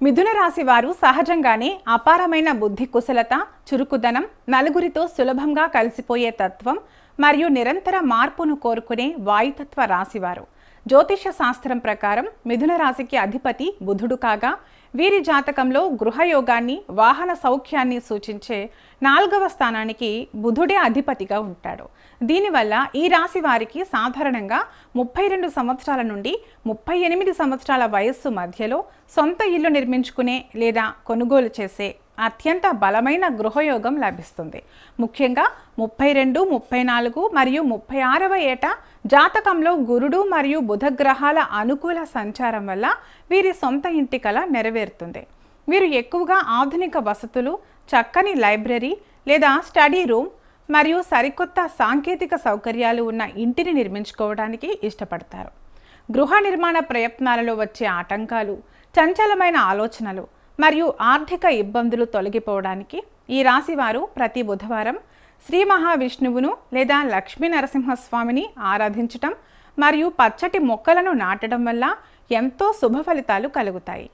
మిథున రాశి వారు సహజంగానే అపారమైన బుద్ధి కుశలత, చురుకుదనం, నలుగురితో సులభంగా కలిసిపోయే తత్వం మరియు నిరంతర మార్పును కోరుకునే వాయుతత్వ రాశివారు. జ్యోతిష శాస్త్రం ప్రకారం మిథున రాశికి అధిపతి బుధుడు కాగా వీరి జాతకంలో గృహయోగాన్ని, వాహన సౌఖ్యాన్ని సూచించే 4వ స్థానానికి బుధుడే అధిపతిగా ఉంటాడు. దీనివల్ల ఈ రాశి వారికి సాధారణంగా 32 సంవత్సరాల నుండి 38 సంవత్సరాల వయస్సు మధ్యలో సొంత ఇల్లు నిర్మించుకునే లేదా కొనుగోలు చేసే అత్యంత బలమైన గృహయోగం లభిస్తుంది. ముఖ్యంగా 32, 34 మరియు 36వ ఏట జాతకంలో గురుడు మరియు బుధ గ్రహాల అనుకూల సంచారం వల్ల వీరి సొంత ఇంటి కల నెరవేరుతుంది. వీరు ఎక్కువగా ఆధునిక వసతులు, చక్కని లైబ్రరీ లేదా స్టడీ రూమ్ మరియు సరికొత్త సాంకేతిక సౌకర్యాలు ఉన్న ఇంటిని నిర్మించుకోవడానికి ఇష్టపడతారు. గృహ నిర్మాణ ప్రయత్నాలలో వచ్చే ఆటంకాలు, చంచలమైన ఆలోచనలు మరియు ఆర్థిక ఇబ్బందులు తొలగిపోవడానికి ఈ రాశివారు ప్రతి బుధవారం శ్రీ మహావిష్ణువును లేదా లక్ష్మీ నరసింహస్వామిని ఆరాధించటం మరియు పచ్చటి మొక్కలను నాటడం వల్ల ఎంతో శుభ ఫలితాలు కలుగుతాయి.